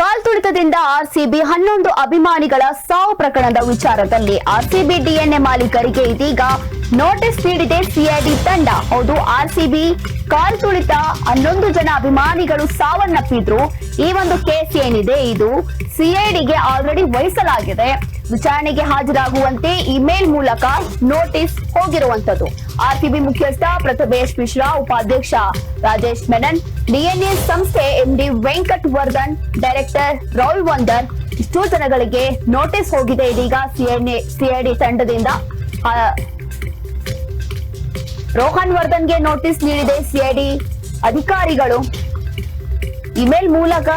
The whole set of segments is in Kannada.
ಕಾಲ್ತುಳಿತದಿಂದ ಆರ್ಸಿಬಿ 11 ಅಭಿಮಾನಿಗಳ ಸಾವು ಪ್ರಕರಣದ ವಿಚಾರದಲ್ಲಿ ಆರ್ಸಿಬಿ ಡಿಎನ್ಎ ಮಾಲೀಕರಿಗೆ ಇದೀಗ ನೋಟಿಸ್ ನೀಡಿದೆ ಸಿಐಡಿ ತಂಡ. ಹೌದು, ಆರ್ಸಿಬಿ ಕಾಲ್ತುಳಿತ 11 ಜನ ಅಭಿಮಾನಿಗಳು ಸಾವನ್ನಪ್ಪಿದ್ರು. ಈ ಒಂದು ಕೇಸ್ ಏನಿದೆ ಇದು ಸಿಐಡಿಗೆ ಆಲ್ರೆಡಿ ವಹಿಸಲಾಗಿದೆ. ವಿಚಾರಣೆಗೆ ಹಾಜರಾಗುವಂತೆ ಇಮೇಲ್ ಮೂಲಕ ನೋಟಿಸ್ ಹೋಗಿರುವಂತದ್ದು. ಆರ್ಸಿಬಿ ಮುಖ್ಯಸ್ಥ ಪ್ರಥಮೇಶ್ ಮಿಶ್ರಾ, ಉಪಾಧ್ಯಕ್ಷ ರಾಜೇಶ್ ಮೆನನ್, ಡಿಎನ್ಎ ಸಂಸ್ಥೆ ಎಂಡಿ ವೆಂಕಟ್ ವರ್ಧನ್, ಡೈರೆಕ್ಟರ್ ರಾಹುಲ್ ವರ್ಧನ್ ಇಷ್ಟು ಜನಗಳಿಗೆ ನೋಟಿಸ್ ಹೋಗಿದೆ. ಇದೀಗ ಸಿಐಡಿ ತಂಡದಿಂದ ರೋಹನ್ ವರ್ಧನ್ಗೆ ನೋಟಿಸ್ ನೀಡಿದೆ ಸಿಐಡಿ ಅಧಿಕಾರಿಗಳು. ಇಮೇಲ್ ಮೂಲಕ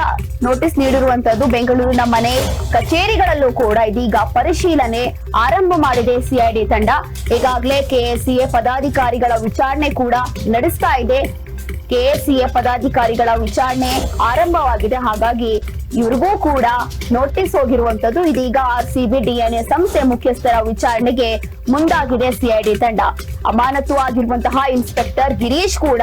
ನೋಟಿಸ್ ನೀಡಿರುವಂತದ್ದು. ಬೆಂಗಳೂರಿನ ಮನೆ ಕಚೇರಿಗಳಲ್ಲೂ ಕೂಡ ಇದೀಗ ಪರಿಶೀಲನೆ ಆರಂಭ ಮಾಡಿದೆ ಸಿಐಡಿ ತಂಡ. ಈಗಾಗಲೇ ಕೆಎಸಿಎ ಪದಾಧಿಕಾರಿಗಳ ವಿಚಾರಣೆ ಕೂಡ ನಡೆಸ್ತಾ ಇದೆ. ಕೆಎಸಿಎ ಪದಾಧಿಕಾರಿಗಳ ವಿಚಾರಣೆ ಆರಂಭವಾಗಿದೆ. ಹಾಗಾಗಿ ಇವ್ರಿಗೂ ಕೂಡ ನೋಟಿಸ್ ಹೋಗಿರುವಂತದ್ದು. ಇದೀಗ ಆರ್ಸಿಬಿ ಡಿಎನ್ಎ ಸಂಸ್ಥೆ ಮುಖ್ಯಸ್ಥರ ವಿಚಾರಣೆಗೆ ಮುಂದಾಗಿದೆ ಸಿಐಡಿ ತಂಡ. ಅಮಾನತು ಆಗಿರುವಂತಹ ಇನ್ಸ್ಪೆಕ್ಟರ್ ಗಿರೀಶ್ ಕೂಡ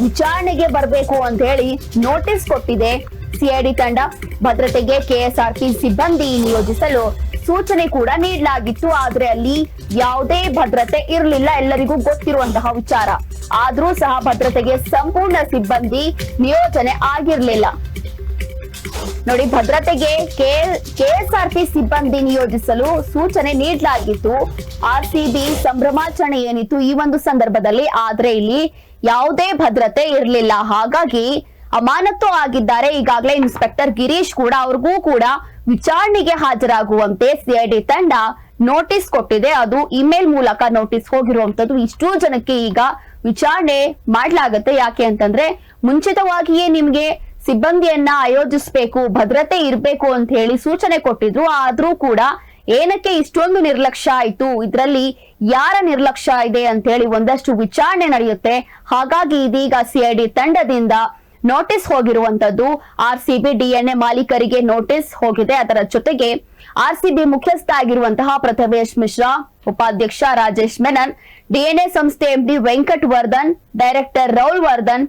ವಿಚಾರಣೆಗೆ ಬರಬೇಕು ಅಂತ ಹೇಳಿ ನೋಟಿಸ್ ಕೊಟ್ಟಿದೆ ಸಿಐಡಿ ತಂಡ. ಭದ್ರತೆಗೆ ಕೆಎಸ್ಆರ್ಪಿ ಸಿಬ್ಬಂದಿ ನಿಯೋಜಿಸಲು ಸೂಚನೆ ಕೂಡ ನೀಡಲಾಗಿತ್ತು. ಆದ್ರೆ ಅಲ್ಲಿ ಯಾವುದೇ ಭದ್ರತೆ ಇರಲಿಲ್ಲ, ಎಲ್ಲರಿಗೂ ಗೊತ್ತಿರುವಂತಹ ವಿಚಾರ. ಆದ್ರೂ ಸಹ ಭದ್ರತೆಗೆ ಸಂಪೂರ್ಣ ಸಿಬ್ಬಂದಿ ನಿಯೋಜನೆ ಆಗಿರ್ಲಿಲ್ಲ. ನೋಡಿ, ಭದ್ರತೆಗೆ ಕೆಎಸ್ಆರ್ಪಿ ಸಿಬ್ಬಂದಿ ನಿಯೋಜಿಸಲು ಸೂಚನೆ ನೀಡಲಾಗಿತ್ತು. ಆರ್ಸಿಬಿ ಸಂಭ್ರಮಾಚರಣೆ ಏನಿತ್ತು ಈ ಒಂದು ಸಂದರ್ಭದಲ್ಲಿ, ಆದ್ರೆ ಇಲ್ಲಿ ಯಾವುದೇ ಭದ್ರತೆ ಇರಲಿಲ್ಲ. ಹಾಗಾಗಿ ಅಮಾನತು ಆಗಿದ್ದಾರೆ. ಈಗಾಗಲೇ ಇನ್ಸ್ಪೆಕ್ಟರ್ ಗಿರೀಶ್ ಕೂಡ, ಅವ್ರಿಗೂ ಕೂಡ ವಿಚಾರಣೆಗೆ ಹಾಜರಾಗುವಂತೆ ಸಿಐಡಿ ತಂಡ ನೋಟಿಸ್ ಕೊಟ್ಟಿದೆ. ಅದು ಇಮೇಲ್ ಮೂಲಕ ನೋಟಿಸ್ ಹೋಗಿರುವಂತದ್ದು. ಇಷ್ಟೂ ಜನಕ್ಕೆ ಈಗ ವಿಚಾರಣೆ ಮಾಡಲಾಗುತ್ತೆ. ಯಾಕೆ ಅಂತಂದ್ರೆ ಮುಂಚಿತವಾಗಿಯೇ ನಿಮ್ಗೆ ಸಿಬ್ಬಂದಿಯನ್ನ ಆಯೋಜಿಸಬೇಕು, ಭದ್ರತೆ ಇರಬೇಕು ಅಂತ ಹೇಳಿ ಸೂಚನೆ ಕೊಟ್ಟಿದ್ರು. ಆದ್ರೂ ಕೂಡ ಏನಕ್ಕೆ ಇಷ್ಟೊಂದು ನಿರ್ಲಕ್ಷ್ಯ ಆಯ್ತು, ಇದರಲ್ಲಿ ಯಾರ ನಿರ್ಲಕ್ಷ್ಯ ಇದೆ ಅಂತ ಹೇಳಿ ಒಂದಷ್ಟು ವಿಚಾರಣೆ ನಡೆಯುತ್ತೆ. ಹಾಗಾಗಿ ಇದೀಗ ಸಿಐಡಿ ತಂಡದಿಂದ ನೋಟಿಸ್ ಹೋಗಿರುವಂತದ್ದು. ಆರ್ಸಿಬಿ ಡಿಎನ್ಎ ಮಾಲೀಕರಿಗೆ ನೋಟಿಸ್ ಹೋಗಿದೆ. ಅದರ ಜೊತೆಗೆ ಆರ್ಸಿಬಿ ಮುಖ್ಯಸ್ಥ ಆಗಿರುವಂತಹ ಪ್ರಥಮೇಶ್ ಮಿಶ್ರಾ, ಉಪಾಧ್ಯಕ್ಷ ರಾಜೇಶ್ ಮೆನನ್, ಡಿಎನ್ಎ ಸಂಸ್ಥೆ ಎಂಡಿ ವೆಂಕಟ್ ವರ್ಧನ್, ಡೈರೆಕ್ಟರ್ ರಾಹುಲ್ ವರ್ಧನ್,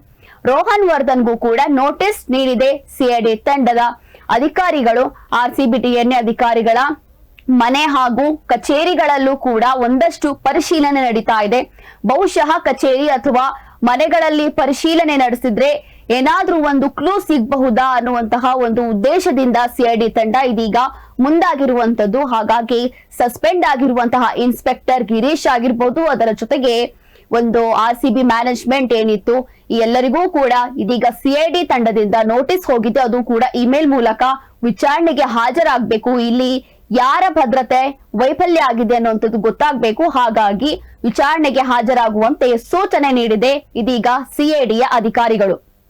ರೋಹನ್ ವರ್ಧನ್ಗೂ ಕೂಡ ನೋಟಿಸ್ ನೀಡಿದೆ ಸಿಐಡಿ ತಂಡದ ಅಧಿಕಾರಿಗಳು. ಆರ್ಸಿಬಿ ಡಿಎನ್ಎ ಅಧಿಕಾರಿಗಳ ಮನೆ ಹಾಗೂ ಕಚೇರಿಗಳಲ್ಲೂ ಕೂಡ ಒಂದಷ್ಟು ಪರಿಶೀಲನೆ ನಡೀತಾ ಇದೆ. ಬಹುಶಃ ಕಚೇರಿ ಅಥವಾ ಮನೆಗಳಲ್ಲಿ ಪರಿಶೀಲನೆ ನಡೆಸಿದ್ರೆ ಏನಾದ್ರೂ ಒಂದು ಕ್ಲೂ ಸಿಗಬಹುದಾ ಅನ್ನುವಂತಹ ಒಂದು ಉದ್ದೇಶದಿಂದ ಸಿಐಡಿ ತಂಡ ಇದೀಗ ಮುಂದಾಗಿರುವಂತದ್ದು. ಹಾಗಾಗಿ ಸಸ್ಪೆಂಡ್ ಆಗಿರುವಂತಹ ಇನ್ಸ್ಪೆಕ್ಟರ್ ಗಿರೀಶ್ ಆಗಿರ್ಬೋದು, ಅದರ ಜೊತೆಗೆ ಒಂದು ಆರ್ಸಿಬಿ ಮ್ಯಾನೇಜ್ಮೆಂಟ್ ಏನಿತ್ತು ಈ ಎಲ್ಲರಿಗೂ ಕೂಡ ಇದೀಗ ಸಿಐಡಿ ತಂಡದಿಂದ ನೋಟಿಸ್ ಹೋಗಿದೆ. ಅದು ಕೂಡ ಇಮೇಲ್ ಮೂಲಕ ವಿಚಾರಣೆಗೆ ಹಾಜರಾಗಬೇಕು. ಇಲ್ಲಿ ಯಾರ ಭದ್ರತೆ ವೈಫಲ್ಯ ಆಗಿದೆ ಅನ್ನುವಂಥದ್ದು ಗೊತ್ತಾಗಬೇಕು. ಹಾಗಾಗಿ ವಿಚಾರಣೆಗೆ ಹಾಜರಾಗುವಂತೆ ಸೂಚನೆ ನೀಡಿದೆ ಇದೀಗ ಸಿಐಡಿಯ ಅಧಿಕಾರಿಗಳು.